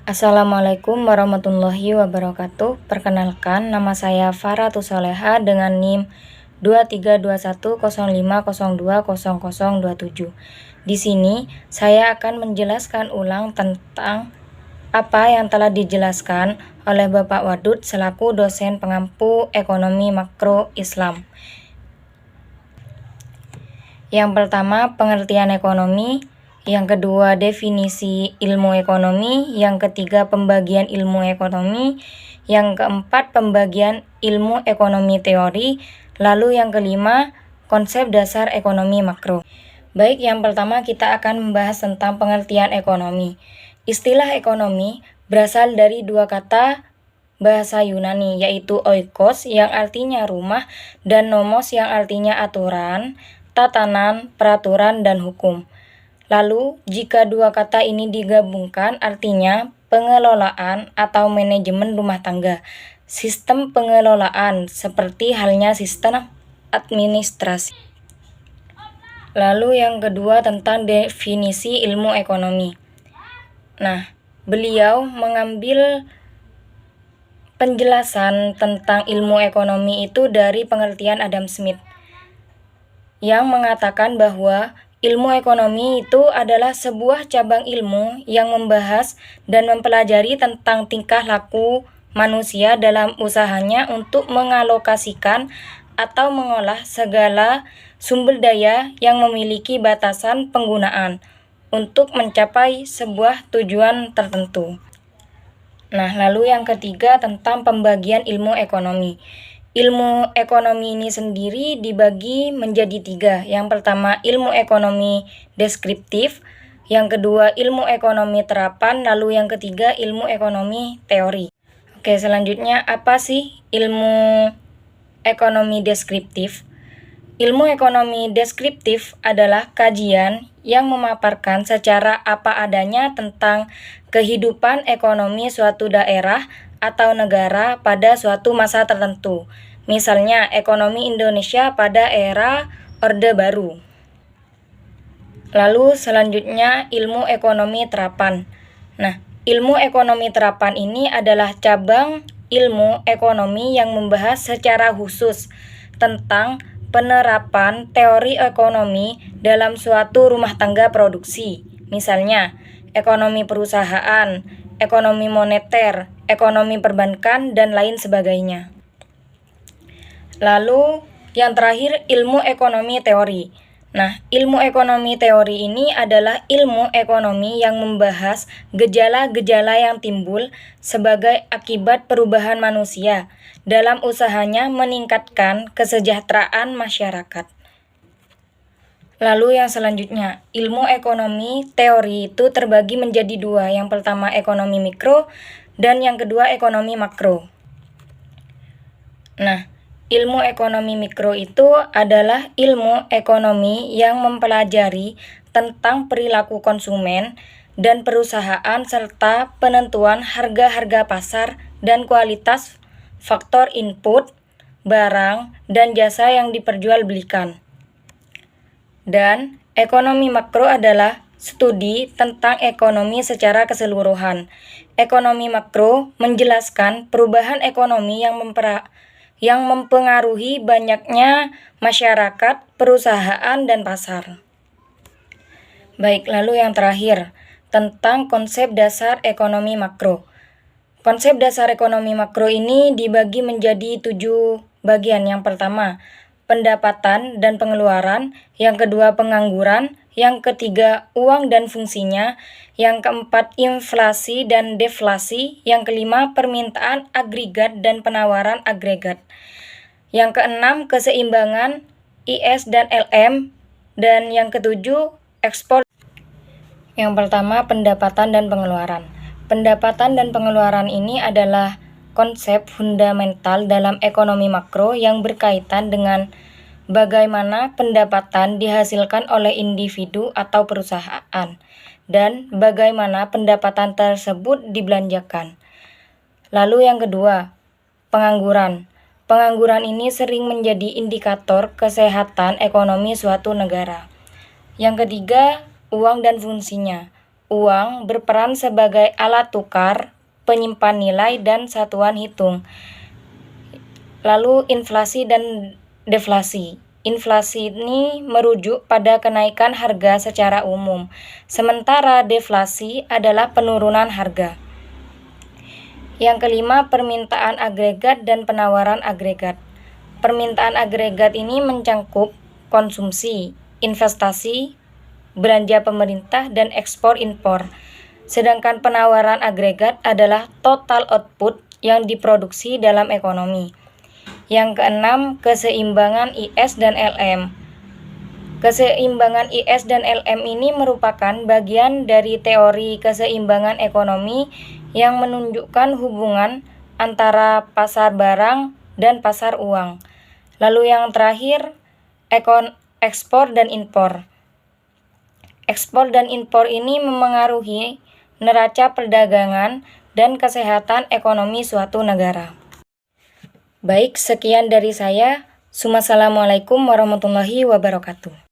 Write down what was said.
Assalamualaikum warahmatullahi wabarakatuh. Perkenalkan, nama saya Farah Tusoleha dengan NIM 232105020027. Di sini saya akan menjelaskan ulang tentang apa yang telah dijelaskan oleh Bapak Wadud selaku dosen pengampu Ekonomi Makro Islam. Yang pertama, pengertian ekonomi. Yang kedua, definisi ilmu ekonomi. Yang ketiga, pembagian ilmu ekonomi. Yang keempat, pembagian ilmu ekonomi teori. Lalu yang kelima, konsep dasar ekonomi makro. Baik, yang pertama kita akan membahas tentang pengertian ekonomi. Istilah ekonomi berasal dari dua kata bahasa Yunani, yaitu oikos yang artinya rumah dan nomos yang artinya aturan, tatanan, peraturan, dan hukum. Lalu, jika dua kata ini digabungkan artinya pengelolaan atau manajemen rumah tangga. Sistem pengelolaan seperti halnya sistem administrasi. Lalu yang kedua tentang definisi ilmu ekonomi. Nah, beliau mengambil penjelasan tentang ilmu ekonomi itu dari pengertian Adam Smith yang mengatakan bahwa ilmu ekonomi itu adalah sebuah cabang ilmu yang membahas dan mempelajari tentang tingkah laku manusia dalam usahanya untuk mengalokasikan atau mengolah segala sumber daya yang memiliki batasan penggunaan untuk mencapai sebuah tujuan tertentu. Nah, lalu yang ketiga tentang pembagian ilmu ekonomi. Ilmu ekonomi ini sendiri dibagi menjadi tiga. Yang pertama, ilmu ekonomi deskriptif. Yang kedua, ilmu ekonomi terapan. Lalu yang ketiga, ilmu ekonomi teori. Oke, selanjutnya apa sih ilmu ekonomi deskriptif? Ilmu ekonomi deskriptif adalah kajian yang memaparkan secara apa adanya tentang kehidupan ekonomi suatu daerah atau negara pada suatu masa tertentu. Misalnya, ekonomi Indonesia pada era Orde Baru. Lalu selanjutnya ilmu ekonomi terapan. Nah, ilmu ekonomi terapan ini adalah cabang ilmu ekonomi yang membahas secara khusus tentang penerapan teori ekonomi dalam suatu rumah tangga produksi. Misalnya, ekonomi perusahaan, ekonomi moneter, ekonomi perbankan, dan lain sebagainya. Lalu, yang terakhir ilmu ekonomi teori. Nah, ilmu ekonomi teori ini adalah ilmu ekonomi yang membahas gejala-gejala yang timbul sebagai akibat perubahan manusia dalam usahanya meningkatkan kesejahteraan masyarakat. Lalu yang selanjutnya, ilmu ekonomi teori itu terbagi menjadi dua. Yang pertama ekonomi mikro dan yang kedua ekonomi makro. Nah, ilmu ekonomi mikro itu adalah ilmu ekonomi yang mempelajari tentang perilaku konsumen dan perusahaan serta penentuan harga-harga pasar dan kualitas faktor input, barang, dan jasa yang diperjualbelikan. Dan ekonomi makro adalah studi tentang ekonomi secara keseluruhan. Ekonomi makro menjelaskan perubahan ekonomi yang mempengaruhi banyaknya masyarakat, perusahaan, dan pasar. Baik, lalu yang terakhir, tentang konsep dasar ekonomi makro. Konsep dasar ekonomi makro ini dibagi menjadi 7 bagian. Yang pertama, pendapatan dan pengeluaran. Yang kedua, pengangguran. Yang ketiga, uang dan fungsinya. Yang keempat, inflasi dan deflasi. Yang kelima, permintaan agregat dan penawaran agregat. Yang keenam, keseimbangan IS dan LM. Dan yang ketujuh, ekspor. Yang pertama, pendapatan dan pengeluaran. Pendapatan dan pengeluaran ini adalah konsep fundamental dalam ekonomi makro yang berkaitan dengan bagaimana pendapatan dihasilkan oleh individu atau perusahaan dan bagaimana pendapatan tersebut dibelanjakan. Lalu yang kedua, pengangguran. Pengangguran ini sering menjadi indikator kesehatan ekonomi suatu negara. Yang ketiga, uang dan fungsinya. uang berperan sebagai alat tukar, penyimpan nilai, dan satuan hitung. Lalu inflasi dan deflasi. Inflasi ini merujuk pada kenaikan harga secara umum, sementara deflasi adalah penurunan harga. Yang kelima, permintaan agregat dan penawaran agregat. Permintaan agregat ini mencakup konsumsi, investasi, belanja pemerintah, dan ekspor-impor. Sedangkan penawaran agregat adalah total output yang diproduksi dalam ekonomi. Yang keenam, keseimbangan IS dan LM. Keseimbangan IS dan LM ini merupakan bagian dari teori keseimbangan ekonomi yang menunjukkan hubungan antara pasar barang dan pasar uang. Lalu yang terakhir, ekspor dan impor. Ekspor dan impor ini memengaruhi neraca perdagangan dan kesehatan ekonomi suatu negara. Baik, sekian dari saya. Assalamualaikum warahmatullahi wabarakatuh.